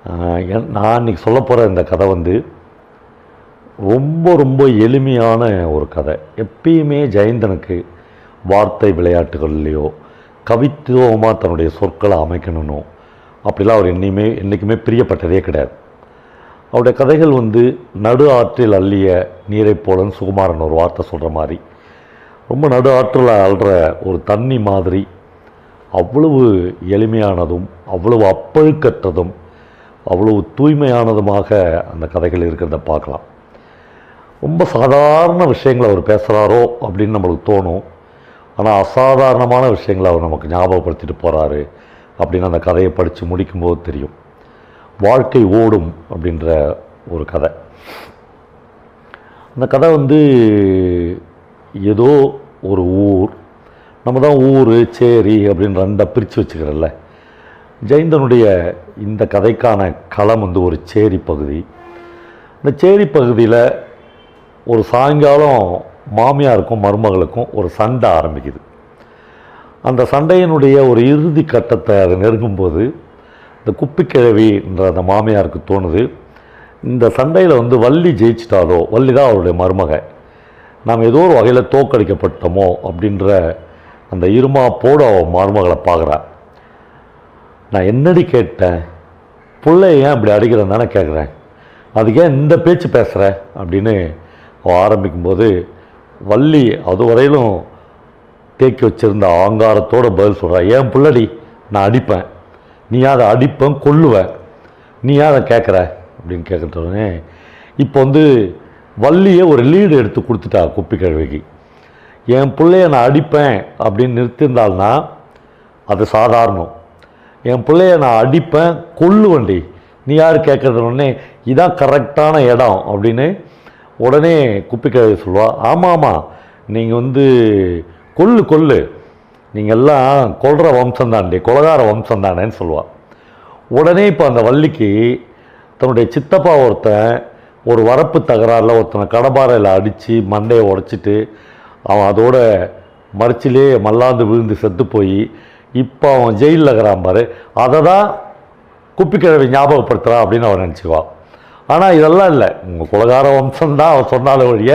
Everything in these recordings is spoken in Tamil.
நான் இன்றைக்கி சொல்ல போகிற இந்த கதை வந்து ரொம்ப ரொம்ப எளிமையான ஒரு கதை. எப்பயுமே ஜெயந்தனுக்கு வார்த்தை விளையாட்டுகள்லையோ கவித்துவமாக தன்னுடைய சொற்களை அமைக்கணும் அப்படிலாம் அவர் என்றைக்குமே பிரியப்பட்டதே கிடையாது. அவருடைய கதைகள் வந்து நடு ஆற்றில் அள்ளிய நீரை போலன்னு சுகுமாரன் ஒரு வார்த்தை சொல்கிற மாதிரி ரொம்ப நடு ஆற்றில் அள்ளுற ஒரு தண்ணி மாதிரி அவ்வளவு எளிமையானதும் அவ்வளவு அப்பழுக்கற்றதும் அவ்வளவு தூய்மையானதுமாக அந்த கதைகள் இருக்கிறத பார்க்கலாம். ரொம்ப சாதாரண விஷயங்களை அவர் பேசுகிறாரோ அப்படின்னு நம்மளுக்கு தோணும். ஆனால் அசாதாரணமான விஷயங்களை அவர் நமக்கு ஞாபகப்படுத்திட்டு போகிறாரு அப்படின்னு அந்த கதையை படித்து முடிக்கும்போது தெரியும். வாழ்க்கை ஓடும் அப்படின்ற ஒரு கதை. அந்த கதை வந்து ஏதோ ஒரு ஊர், நம்ம தான் ஊர் சேரி அப்படின்னு ரெண்டாக பிரித்து வச்சுக்கிறல்ல. ஜெயந்தனுடைய இந்த கதைக்கான களம் வந்து ஒரு சேரி பகுதி. இந்த சேரி பகுதியில் ஒரு சாயங்காலம் மாமியாருக்கும் மருமகளுக்கும் ஒரு சண்டை ஆரம்பிக்குது. அந்த சண்டையினுடைய ஒரு இறுதி கட்டத்தை அதை நெருங்கும்போது இந்த குப்பிக்கிழவின்ற அந்த மாமியாருக்கு தோணுது, இந்த சண்டையில் வந்து வள்ளி ஜெயிச்சிட்டாலோ, வள்ளி தான் அவருடைய மருமக, நாம் ஏதோ ஒரு வகையில் தோக்கடிக்கப்பட்டோமோ அப்படின்ற அந்த இருமாப்போடு அவள் மருமகளை பார்க்குறா. நான் என்னடி கேட்டேன், பிள்ளை ஏன் இப்படி அடிக்கிறேன்னு தானே கேட்குறேன், அதுக்கு ஏன் இந்த பேச்சு பேசுகிற அப்படின்னு அவள் ஆரம்பிக்கும்போது வள்ளி அதுவரையிலும் தேக்கி வச்சுருந்த ஆங்காரத்தோடு பதில் சொல்கிறா. ஏன் பிள்ளடி, நான் அடிப்பேன், நீ அதை அடிப்பேன் கொல்லுவேன், நீ ஏன் அதை கேட்குற அப்படின்னு கேட்குறோடனே இப்போ வந்து வள்ளியை ஒரு லீடு எடுத்து கொடுத்துட்டா குப்பிக்கிழவிக்கு. என் பிள்ளைய நான் அடிப்பேன் அப்படின்னு நிறுத்தியிருந்தால்னா அது சாதாரணம், என் பிள்ளைய நான் அடிப்பேன் கொல்லுவண்டி, நீ யார் கேட்குறதுனே இதான் கரெக்டான இடம் அப்படின்னு உடனே குப்பிக்கிழவி சொல்லுவா. ஆமாம், நீங்கள் வந்து கொல்லு, நீங்கள் எல்லாம் கொல்கிற வம்சம்தாண்டி, கொலகார வம்சம்தானேன்னு சொல்லுவாள். உடனே இப்போ அந்த வள்ளிக்கு தன்னுடைய சித்தப்பா ஒருத்தன் ஒரு வரப்பு தகராறில் ஒருத்தனை கடபாறையில் அடித்து மண்டையை உடச்சிட்டு அவன் அதோட மறிச்சிலே மல்லாந்து விழுந்து செத்து போய் இப்போ அவன் ஜெயிலில் இருக்கிறான் பாரு, அதை தான் குப்பிக்கிழவி ஞாபகப்படுத்துகிறான் அப்படின்னு அவன் நினச்சிக்குவான். ஆனால் இதெல்லாம் இல்லை, உங்கள் குலகார வம்சம்தான் அவன் சொன்னாலும் வழிய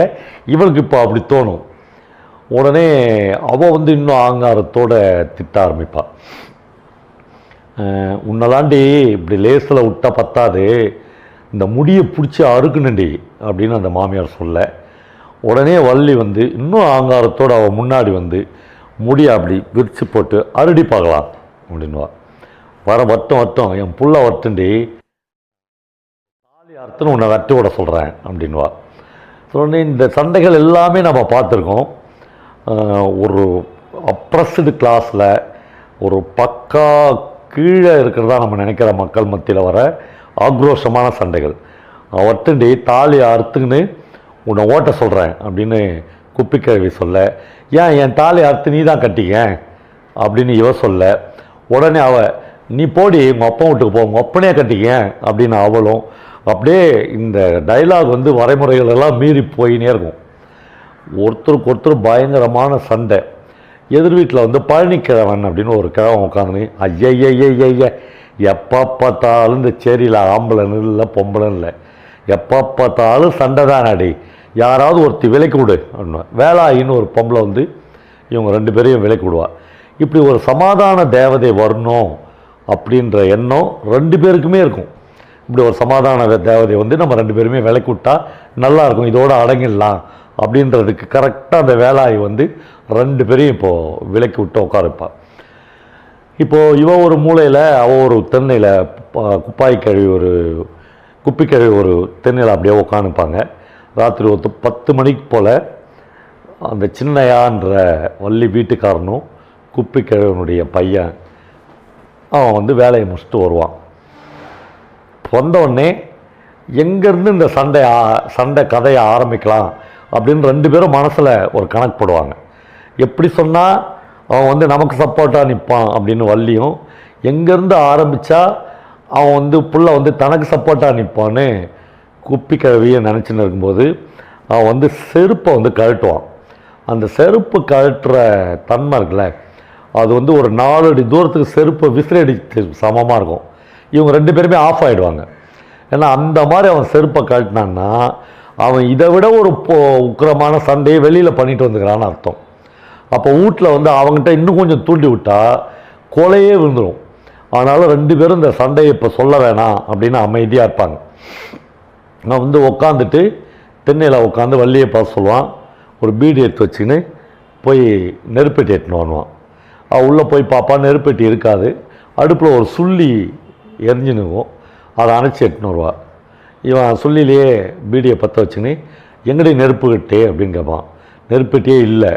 இவளுக்கு இப்போ அப்படி தோணும். உடனே அவள் வந்து இன்னும் ஆங்காரத்தோடு திட்ட ஆரம்பிப்பாள். உன்னலாண்டி இப்படி லேசில் விட்டா பத்தாது, இந்த முடியை பிடிச்சி அறுக்கணுண்டி அப்படின்னு அந்த மாமியார் சொல்ல, உடனே வள்ளி வந்து இன்னும் ஆங்காரத்தோடு அவள் முன்னாடி வந்து முடியை அப்படி விரித்து போட்டு அருடி பார்க்கலாம் அப்படின்வா. வட்டம் என் புள்ள வட்டுண்டி, தாலி அறுத்துன்னு உன்னை வெட்டி விட சொல்கிறேன் அப்படின்வா. உடனே இந்த சண்டைகள் எல்லாமே நம்ம பார்த்துருக்கோம். ஒரு அப்ரஸ்டு கிளாஸில் ஒரு பக்கா கீழே இருக்கிறதா நம்ம நினைக்கிற மக்கள் மத்தியில் வர ஆக்ரோஷமான சண்டைகள். வட்டுண்டி தாலி அறுத்துன்னு உன்னை ஓட்ட சொல்கிறேன் அப்படின்னு குப்பிக்கிழவி சொல்ல, ஏன் என் தாலி அறுத்து நீ தான் கட்டிக்க அப்படின்னு இவ சொல்ல, உடனே நீ போடி உங்கள் அப்பா வீட்டுக்கு போ, உங்கள் அப்பனே கட்டிக்க அப்படின்னு அவளும். அப்படியே இந்த டைலாக் வந்து வரைமுறைகள் எல்லாம் மீறி போயினே இருக்கும். ஒருத்தருக்கு ஒருத்தர் பயங்கரமான சண்டை. எதிர் வீட்டில் வந்து பழனிக்கிழவன் அப்படின்னு ஒரு கிழவன் உட்காந்துன்னு ஐய எப்போ பார்த்தாலும் இந்த சேரியில் ஆம்பளைன்னு இல்லை பொம்பளைன்னு இல்லை, எப்போ பார்த்தாலும் சண்டை தான் அடி, யாராவது ஒருத்தி விலைக்கு விடு அப்படின்னா வேலாயின்னு ஒரு பொம்பளை வந்து இவங்க ரெண்டு பேரையும் விலைக்கு விடுவாள். இப்படி ஒரு சமாதான தேவதை வரணும் அப்படின்ற எண்ணம் ரெண்டு பேருக்குமே இருக்கும். இப்படி ஒரு சமாதான தேவதை வந்து நம்ம ரெண்டு பேருமே விலைக்கு விட்டால் நல்லாயிருக்கும், இதோடு அடங்கிடலாம் அப்படின்றதுக்கு கரெக்டாக அந்த வேலாயி வந்து ரெண்டு பேரையும் இப்போது விலைக்கு விட்டு உட்காருப்பாள். இப்போது இவ ஒரு மூலையில் அவள் ஒரு தென்னையில் குப்பிக்கிழவி ஒரு தென்னையில் அப்படியே உட்காந்துப்பாங்க. ராத்திரி 10 மணிக்கு போல் அந்த சின்னையான்ற வள்ளி வீட்டுக்காரனும் குப்பிக்கிழவனுடைய பையன் அவன் வந்து வேலையை முடிச்சுட்டு வருவான். வந்தவுடனே எங்கேருந்து இந்த சண்டை கதையை ஆரம்பிக்கலாம் அப்படின்னு ரெண்டு பேரும் மனசில் ஒரு கணக்கு போடுவாங்க. எப்படி சொன்னால் அவன் வந்து நமக்கு சப்போர்ட்டாக நிற்பான் அப்படின்னு வள்ளியும், எங்கேருந்து ஆரம்பித்தா அவன் வந்து புள்ள வந்து தனக்கு சப்போர்ட்டாக நிற்பான்னு குப்பிக்கிழவியை நினச்சின்னு இருக்கும்போது அவன் வந்து செருப்பை வந்து கழட்டுவான். அந்த செருப்பு கழட்டுற தன்மை இருக்குல்ல, அது வந்து ஒரு 4 அடி தூரத்துக்கு செருப்பை விசிறடிச்சு சமமாக இருக்கும். இவங்க 2 பேருமே ஆஃப் ஆகிடுவாங்க. ஏன்னா அந்த மாதிரி அவன் செருப்பை கழட்டினான்னா அவன் இதை விட ஒரு உக்கிரமான சண்டையை வெளியில் பண்ணிட்டு வந்துக்கிறான்னு அர்த்தம். அப்போ வீட்டில் வந்து அவங்ககிட்ட இன்னும் கொஞ்சம் தூண்டி விட்டால் கொலையே விழுந்துடும். அதனால் 2 பேரும் இந்த சண்டையை இப்போ சொல்ல வேணாம் அப்படின்னு அமைதியாக இருப்பாங்க. நான் வந்து உட்காந்துட்டு தென்னையில் உட்காந்து வள்ளியை பார்த்து சொல்லுவான், ஒரு பீடி எடுத்து வச்சுக்கின்னு போய் நெருப்பெட்டி எட்டுன்னு வருவான். அவள் உள்ளே போய் பார்ப்பா, நெருப்பெட்டி இருக்காது. அடுப்பில் ஒரு சுள்ளி எரிஞ்சுனுக்கும், அதை அணைச்சி எட்டுன்னு வருவாள். இவன் சொல்லிலேயே பீடியை பற்ற வச்சுன்னு எங்கடி நெருப்பு கட்டே அப்படின்னு கேட்பான். நெருப்பெட்டியே இல்லை.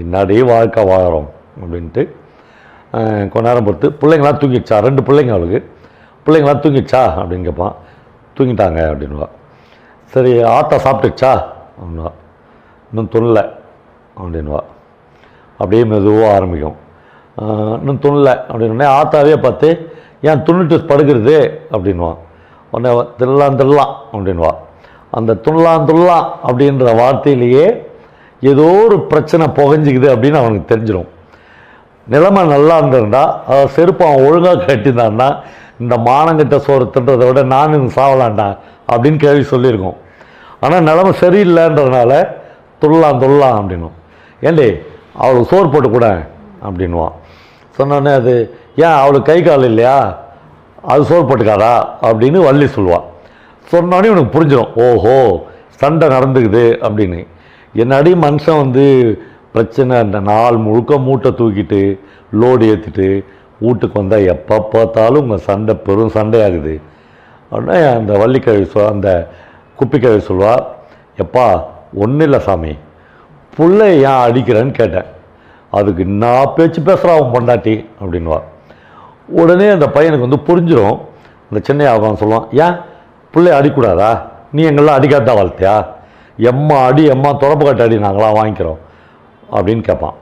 என்னடே வாழ்க்கை வாழறோம் அப்படின்ட்டு கொஞ்ச நேரம் பொறுத்து பிள்ளைங்களாம் தூங்கிடுச்சா, 2 பிள்ளைங்க அவளுக்கு, பிள்ளைங்களாம் தூங்கிடுச்சா அப்படின்னு கேட்பான். தூங்கிட்டாங்க அப்படின்வா. சரி ஆத்தா சாப்பிட்டுச்சா அப்படின்வா. இன்னும் துணலை அப்படின்வா. அப்படியே மெதுவாக ஆரம்பிக்கும். இன்னும் துணலை அப்படின்னே ஆத்தாவே பார்த்து ஏன் துணிட்டு படுக்கிறது அப்படின்வான். உடனே தில்லாம் அப்படின்வா. அந்த துள்ளலாம் அப்படின்ற வார்த்தையிலேயே ஏதோ ஒரு பிரச்சனை புகஞ்சிக்குது அப்படின்னு அவனுக்கு தெரிஞ்சிடும். நிலைமை நல்லா இருந்திருந்தா செருப்பு அவன் ஒழுங்காக கட்டியிருந்தான்னா இந்த மானங்கிட்ட சோறு தின்றதை விட நான் சாவலான்டா அப்படின்னு கேள்வி சொல்லியிருக்கோம். ஆனால் நிலைமை சரியில்லைன்றதுனால துள்ளலாம் அப்படின்னும். ஏண்டி அவளுக்கு சோறு போட்டு கூட அப்படின்வான். சொன்னோடனே அது ஏன் அவளுக்கு கை கால் இல்லையா, அது சோறு போட்டுக்காதா அப்படின்னு வள்ளி சொல்லுவாள். சொன்னோடனே உனக்கு புரிஞ்சிடும், ஓஹோ சண்டை நடந்துக்குது அப்படின்னு. என்னடி மனுஷன் வந்து பிரச்சனை, அந்த நாள் முழுக்க மூட்டை தூக்கிட்டு லோடு ஏற்றிட்டு வீட்டுக்கு வந்தால் எப்போ பார்த்தாலும் உங்கள் சண்டை பெரும் சண்டையாகுது அப்படின்னா அந்த வள்ளிக்கிழவி அந்த குப்பிக்கிழவி சொல்லுவாள், எப்பா ஒன்றும் இல்லை சாமி, புள்ளை ஏன் அடிக்கிறேன்னு கேட்டேன். அதுக்கு நான் பேச்சு பேசுகிறா அவன் பொண்டாட்டி அப்படின்வா. உடனே அந்த பையனுக்கு வந்து புரிஞ்சிடும். அந்த சின்ன அவன் சொல்லுவான், ஏன் பிள்ளை அடிக்கூடாதா, நீ எங்கெல்லாம் அடிக்காதான் வளர்த்தியா, எம்மா அடி எம்மா தொடப்பு கட்ட அடி நாங்களாம் வாங்கிக்கிறோம் அப்படின்னு கேட்பான்.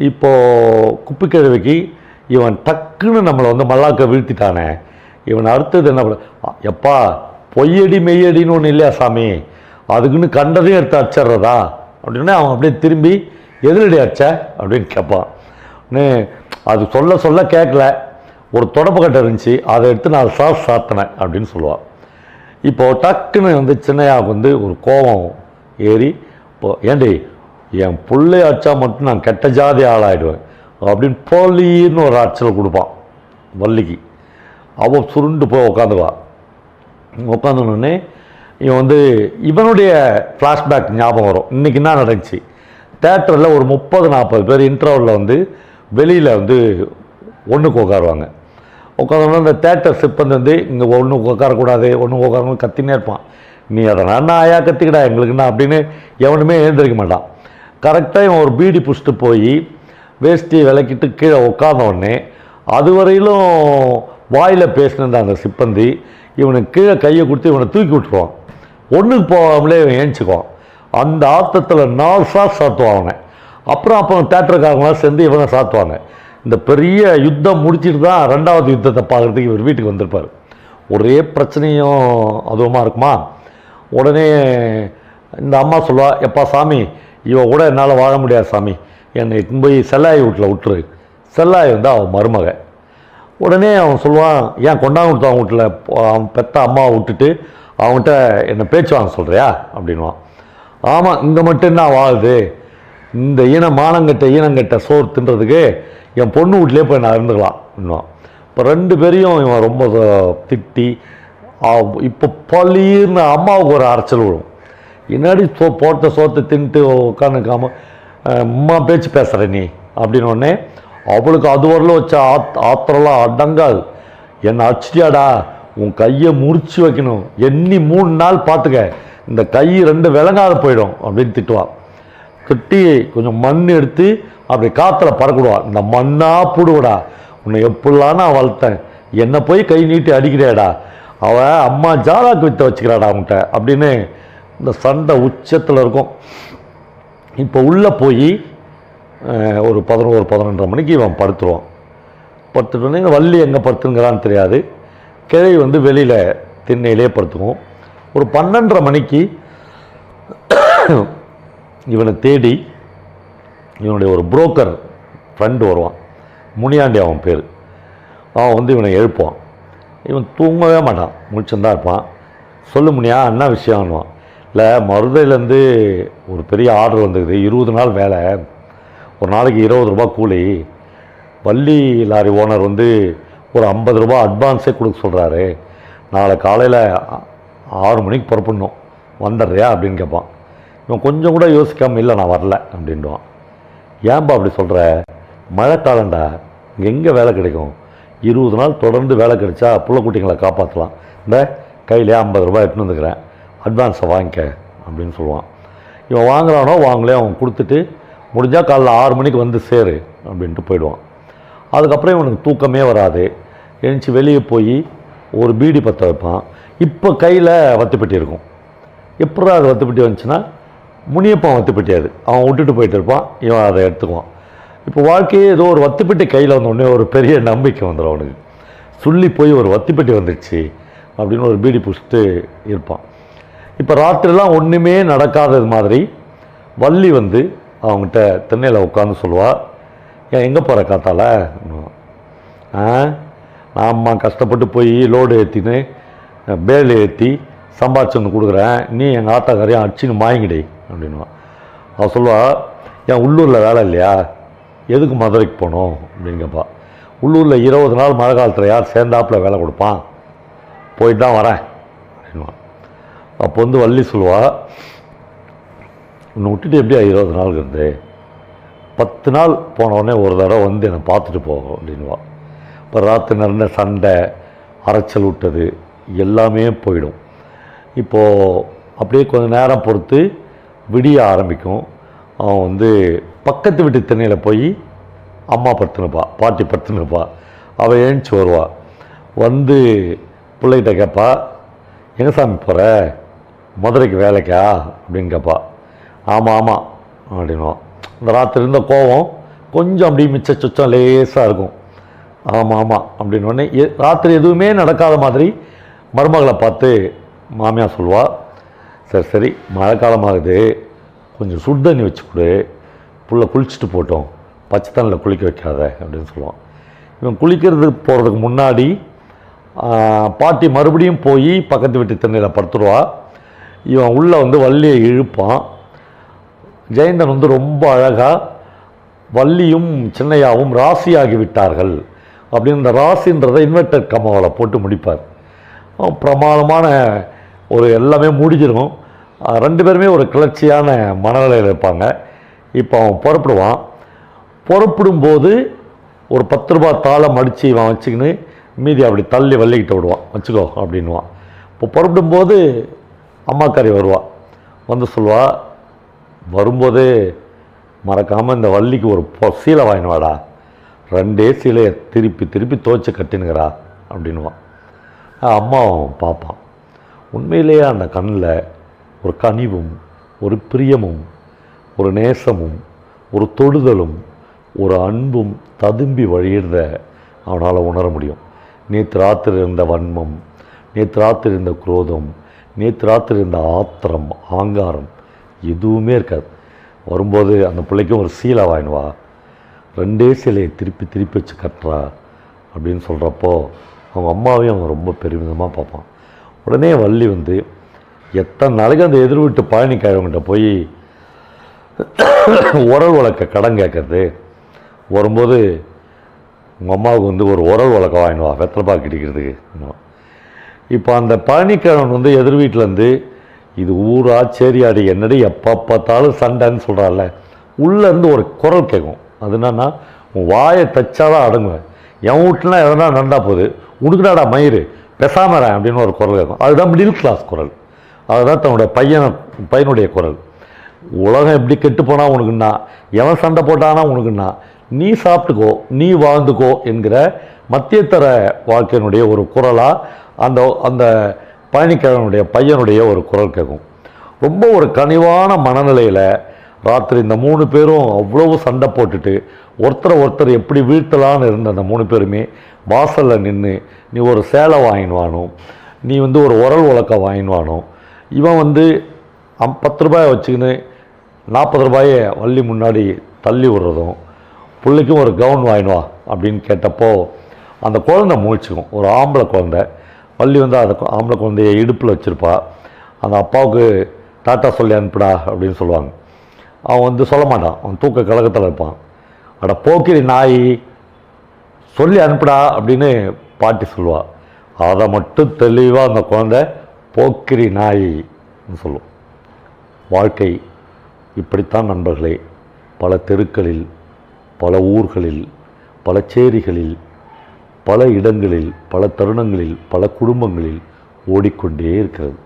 இப்போது குப்பிக்கிழவிக்கு இவன் டக்குன்னு நம்மளை வந்து மல்லாக்க வீழ்த்திட்டானே, இவன் அடுத்தது என்ன பண்ண, எப்பா பொய்யடி மெய்யடின்னு ஒன்று இல்லையா சாமி, அதுக்குன்னு கண்டதையும் எடுத்து அடிச்சிட்றதா அப்படின்னா அவன் அப்படியே திரும்பி எதிரடி அடிச்ச அப்படின்னு கேட்பான். அது சொல்ல கேட்கல, ஒரு தொடப்பு கட்டை இருந்துச்சு, அதை எடுத்து நான் சாத்தினேன் அப்படின்னு சொல்லுவாள். இப்போது டக்குன்னு வந்து சின்னையாவுக்கு வந்து ஒரு கோபம் ஏறி, இப்போ ஏண்டி என் பிள்ளை அடித்தா மட்டும் நான் கெட்ட ஜாதி ஆளாயிடுவேன் அப்படின்னு போலின்னு ஒரு அச்சல் கொடுப்பான் வள்ளிக்கு. அவள் சுருண்டு போய் உட்காந்துவா. உட்காந்துனோடனே இவன் வந்து இவனுடைய ஃப்ளாஷ்பேக் ஞாபகம் வரும். இன்றைக்கி என்ன நடந்துச்சு, தேட்டரில் ஒரு 30-40 பேர் இன்டர்வலில் வந்து வெளியில் வந்து ஒன்றுக்கு உட்காருவாங்க. உட்காந்தோன்னா அந்த தேட்டர் சிப்பந்தி வந்து இங்கே ஒன்றுக்கு உட்காரக்கூடாது, ஒன்றுக்கு உட்காரணும் கத்தினே இருப்பான். நீ அதை நான் ஆயா கத்திக்கிடா எங்களுக்குண்ணா அப்படின்னு எவனுமே எழுந்திருக்க மாட்டான். கரெக்டாக இவன் ஒரு பீடி பிடிச்சிட்டு போய் வேஷ்டி விளக்கிட்டு கீழே உட்கார்ந்த உடனே அதுவரையிலும் வாயில் பேசினிருந்த அந்த சிப்பந்தி இவனுக்கு கீழே கையை கொடுத்து இவனை தூக்கி விட்டுருவான். ஒன்றுக்கு போகாமலே இவன் ஏஞ்சிக்குவான். அந்த ஆத்தத்தில் 4 ஷாட் சாத்துவான் அவனை. அப்புறம் தேட்டருக்காரங்களாம் சேர்ந்து இவனை சாத்துவாங்க. இந்த பெரிய யுத்தம் முடிச்சுட்டு தான் 2வது யுத்தத்தை பார்க்குறதுக்கு இவர் வீட்டுக்கு வந்திருப்பார். ஒரே பிரச்சனையும் அதுவுமா இருக்குமா. உடனே இந்த அம்மா சொல்லுவா, எப்பா சாமி இவன் கூட என்னால் வாழ முடியாது சாமி, என்னை போய் செல்லாய் வீட்டில் விட்டுரு. செல்லாய் வந்து அவன் மருமக. உடனே அவன் சொல்லுவான், ஏன் கொண்டாங்குடுத்தவன் வீட்டில் அவன் பெத்த அம்மாவை விட்டுட்டு அவன்கிட்ட என்னை பேச்சு வாங்க சொல்கிறியா அப்படின்வான். ஆமாம், இங்கே மட்டும் என்ன வாழுது, இந்த மானங்கட்ட ஈனங்கட்ட சோறு தின்றதுக்கு என் பொண்ணு வீட்டிலே போய் நான் இருந்துக்கலாம் இன்னும். இப்போ 2 பேரையும் இவன் ரொம்ப திட்டி இப்போ பள்ளின்னு அம்மாவுக்கு ஒரு அரைச்சல் விடும். என்னாடி போட்ட சோத்தை தின்ட்டு உட்காந்துக்காம அம்மா பேச்சு பேசுகிற நீ அப்படின்னோடனே அவளுக்கு அது வரல வச்ச ஆத்திரம்லாம் அடங்காது. என்னை அடிச்சிட்டியாடா, உன் கையை முறிச்சு வைக்கணும், எண்ணி 3 நாள் பார்த்துக்க, இந்த கை 2 விளங்காத போயிடும் அப்படின்னு திட்டுவான். திட்டி கொஞ்சம் மண் எடுத்து அப்படி காற்றுல பறக்கிடுவான். இந்த மண்ணாக போடுவடா, உன்னை எப்படிலாம் நான் வளர்த்தேன், என்னை போய் கை நீட்டி அடிக்கிறேடா, அவன் அம்மா ஜாலாக்கு வித்த வச்சுக்கிறாடா அவன்கிட்ட அப்படின்னு இந்த சண்டை உச்சத்தில் இருக்கும். இப்போ உள்ளே போய் ஒரு 11-12 மணிக்கு இவன் படுத்துருவான். படுத்துட்டோன்னே வள்ளி எங்கே படுத்துங்கிறான்னு தெரியாது. கிழவி வந்து வெளியில் திண்ணையிலே படுத்துக்கும். ஒரு 12:30 மணிக்கு இவனை தேடி இவனுடைய ஒரு புரோக்கர் ஃப்ரெண்டு வருவான், முனியாண்டி அவன் பேர். அவன் வந்து இவனை எழுப்புவான். இவன் தூங்கவே மாட்டான், முழிச்சுன்னு தான் இருப்பான். சொல்ல முடியா என்ன விஷயம்னுவான். இல்லை, மருதையிலேருந்து ஒரு பெரிய ஆர்டர் வந்துக்குது, 20 நாள் வேலை, ஒரு நாளைக்கு 20 ரூபா கூலி. வள்ளி லாரி ஓனர் வந்து ஒரு 50 ரூபா அட்வான்ஸே கொடுக்க சொல்கிறாரு. நாளை காலையில் 6 மணிக்கு புறப்படணும், வந்துடுறியா அப்படின்னு கேட்பான். இவன் கொஞ்சம் கூட யோசிக்காமல் இல்லை நான் வரல அப்படின்வான். ஏன்பா அப்படி சொல்கிற, மழை காலண்டா, இங்கே எங்கே வேலை கிடைக்கும், 20 நாள் தொடர்ந்து வேலை கிடைச்சா புள்ள குட்டிங்களை காப்பாற்றலாம், இந்த கையிலே 50 ரூபாய் எடுத்துன்னு வந்துக்கிறேன், அட்வான்ஸை வாங்கிக்க அப்படின்னு சொல்லுவான். இவன் வாங்குறானோ வாங்கலையோ அவன் கொடுத்துட்டு முடிஞ்சால் காலைல 6 மணிக்கு வந்து சேரு அப்படின்ட்டு போயிடுவான். அதுக்கப்புறம் இவனுக்கு தூக்கமே வராது. எழுந்துச்சி வெளியே போய் ஒரு பீடி பற்ற வைப்பான். இப்போ கையில் வத்துப்பெட்டி இருக்கும். எப்படா அது வத்துப்பெட்டி வந்துச்சுன்னா முனியப்பன் வத்துப்பெட்டி, அது அவன் விட்டுட்டு போயிட்டு இருப்பான், இவன் அதை எடுத்துக்குவான். இப்போ வாழ்க்கையே ஏதோ ஒரு வத்துப்பெட்டி கையில் வந்தோடனே ஒரு பெரிய நம்பிக்கை வந்துடும் அவனுக்கு. சொல்லி போய் ஒரு வத்துப்பெட்டி வந்துடுச்சு அப்படின்னு ஒரு பீடி பிடிச்சிட்டு இருப்பான். இப்போ ராத்திரிலாம் ஒன்றுமே நடக்காதது மாதிரி வள்ளி வந்து அவங்ககிட்ட தென்னையில் உட்காந்து சொல்லுவாள், ஏன் எங்கே போகிற காத்தால, அம்மா கஷ்டப்பட்டு போய் லோடு ஏற்றின்னு பேல் ஏற்றி சம்பாதிச்சுன்னு கொடுக்குறேன், நீ எங்கள் ஆத்தாக்காரையும் அடிச்சுன்னு வாங்கிடே அப்படின்வான். அவள் சொல்லுவாள், ஏன் உள்ளூரில் வேலை இல்லையா, எதுக்கு மதுரைக்கு போகணும் அப்படின்னு கேட்பா. உள்ளூரில் 20 நாள் மழை காலத்தில் யார் சேர்ந்தாப்பில் வேலை கொடுப்பான், போயிட்டு தான் வரேன் அப்படின்வான். அப்போ வந்து வள்ளி சொல்லுவாள், உன்னை விட்டுட்டு எப்படியா 20 நாளுக்கு இருந்து, 10 நாள் போனவுடனே ஒரு தடவை வந்து என்னை பார்த்துட்டு போகும் அப்படின்வா. இப்போ ராத்திரி நடந்த சண்டை, அரைச்சல் விட்டது எல்லாமே போயிடும். இப்போது அப்படியே கொஞ்சம் நேரம் பொறுத்து விடிய ஆரம்பிக்கும். அவன் வந்து பக்கத்து வீட்டு திண்ணையில் போய் அம்மா படுத்துனுப்பா, பாட்டி படுத்துனுப்பா. அவள் எழுந்துச்சி வருவாள், வந்து பிள்ளைகிட்ட கேட்பா, எங்கே சாமி போகிற, மதுரைக்கு வேலைக்கா அப்படின்னு கேட்பா. ஆமாம் ஆமாம் அப்படின்வான். இந்த ராத்திரி இருந்த கோவம் கொஞ்சம் அப்படி மிச்ச சுச்சம் லேசாக இருக்கும். ஆமாம் ஆமாம் அப்படின்னோடனே ராத்திரி எதுவுமே நடக்காத மாதிரி மருமகளை பார்த்து மாமியார் சொல்லுவாள், சரி சரி மழை காலமாகுது, கொஞ்சம் சுடு தண்ணி வச்சு கொடு, புள்ள குளிச்சுட்டு போட்டோம், பச்சை தண்ணியில் குளிக்க வைக்காத அப்படின்னு சொல்லுவான். இவன் குளிக்கிறதுக்கு போகிறதுக்கு முன்னாடி பாட்டி மறுபடியும் போய் பக்கத்து வீட்டு தண்ணியில் படுத்துடுவா. இவன் உள்ளே வந்து வள்ளியை இழுப்பான். ஜெயந்தன் வந்து ரொம்ப அழகாக வள்ளியும் சின்னையாவும் ராசியாகி விட்டார்கள் அப்படின்னு இந்த ராசின்றதை இன்வெர்டட் கம்மாவில் போட்டு முடிப்பார். பிரமாதமான ஒரு எல்லாமே முடிஞ்சிடும். 2 பேருமே ஒரு கிளர்ச்சியான மனநிலையில் இருப்பாங்க. இப்போ அவன் புறப்படுவான். புறப்படும்போது ஒரு 10 ரூபா தாளை மடித்து இவன் வச்சுக்கின்னு மீதி அப்படி தள்ளி வள்ளிக்கிட்ட விடுவான், வச்சுக்கோ அப்படின்வான். இப்போ புறப்படும்போது அம்மாக்காரி வருவாள், வந்து சொல்லுவாள், வரும்போதே மறக்காமல் இந்த வள்ளிக்கு ஒரு சீலை வாங்கினுவாடா, 2 சீலையை திருப்பி திருப்பி துவைச்சி கட்டினுங்கிறா அப்படின்வான். அம்மாவும் பார்ப்பான். உண்மையிலேயே அந்த கண்ணில் ஒரு கனிவும் ஒரு பிரியமும் ஒரு நேசமும் ஒரு தொடுதலும் ஒரு அன்பும் ததும்பி வழியிறத அவனால் உணர முடியும். நேற்று ராத்திரி இருந்த வன்மம், நேற்று ராத்திரி இருந்த குரோதம், நேற்று ராத்திரி இருந்த ஆத்திரம், ஆங்காரம் எதுவுமே இருக்காது. வரும்போது அந்த பிள்ளைக்கும் ஒரு சீலை வாங்கினுவா, 2 சீலையை திருப்பி திருப்பி வச்சு கட்டுறா அப்படின்னு சொல்கிறப்போ அவங்க அம்மாவையும் அவங்க ரொம்ப பெருமிதமாக பார்ப்பான். உடனே வள்ளி வந்து எத்தனை நாளைக்கு அந்த எதிர் வீட்டு பழனிக்காரவங்கிட்ட போய் உரல் வழக்க கடன் கேட்கறது, வரும்போது உங்கள் அம்மாவுக்கு வந்து ஒரு உரல் வழக்க வாங்கினுவா வெத்தலைப்பா கிடிக்கிறதுக்கு. இப்போ அந்த பழனிக்கிழவன் வந்து எதிர் வீட்டிலேருந்து இது ஊரா சேரியாடி என்னடி எப்போ பார்த்தாலும் சண்டைன்னு சொல்கிறாள்ல, உள்ளேருந்து ஒரு குரல் கேட்கும். அது என்னன்னா, உன் வாயை தச்சாதான் அடங்குவேன், என் வீட்டுலாம் எதனா நடந்தா போகுது, உனக்குடாடா மயிறு பெசாமறேன் அப்படின்னு ஒரு குரல் கேட்கும். அதுதான் மிடில் கிளாஸ் குரல், அதுதான் தன்னுடைய பையனுடைய குரல். உலகம் எப்படி கெட்டு போனால் உனக்குன்னா, எவன் சண்டை போட்டானா உனக்குன்னா, நீ சாப்பிட்டுக்கோ நீ வாழ்ந்துக்கோ என்கிற மத்தியத்தர வாழ்க்கையினுடைய ஒரு குரலாக அந்த அந்த பழனிக்கிழவனுடைய பையனுடைய ஒரு குரல் கேட்கும். ரொம்ப ஒரு கனிவான மனநிலையில் ராத்திரி இந்த 3 பேரும் அவ்வளவு சண்டை போட்டுட்டு ஒருத்தரை எப்படி வீழ்த்தலான்னு இருந்த அந்த 3 பேருமே வாசலில் நின்று நீ ஒரு சேலை வாங்கினுவானோ, நீ வந்து ஒரு உரல் உலக்க வாங்கினுவானோ, இவன் வந்து 10 ரூபாயை வச்சுக்கின்னு 40 ரூபாயை வள்ளி முன்னாடி தள்ளி விடுறதும், பிள்ளைக்கும் ஒரு கவுன் வாங்கினுவா அப்படின்னு கேட்டப்போ அந்த குழந்தை முழிச்சுக்கும். ஒரு ஆம்பளை குழந்தை வள்ளி வந்து அதை ஆம்பளை குழந்தைய இடுப்பில் வச்சுருப்பா. அந்த அப்பாவுக்கு டாட்டா சொல்லி அனுப்புடா அப்படின்னு சொல்லுவாங்க. அவன் வந்து சொல்ல மாட்டான், அவன் தூக்க கலக்கத்தில் இருப்பான். அட போக்கிரி நாய் சொல்லி அனுப்புடா அப்படின்னு பாட்டி சொல்லுவாள். அதை மட்டும் தெளிவாக அந்த குழந்தை போக்கிரி நாயின்னு சொல்லும். வாழ்க்கை இப்படித்தான் நண்பர்களே. பல தெருக்களில், பல ஊர்களில், பல சேரிகளில், பல இடங்களில், பல தருணங்களில், பல குடும்பங்களில் ஓடிக்கொண்டே இருக்கிறது.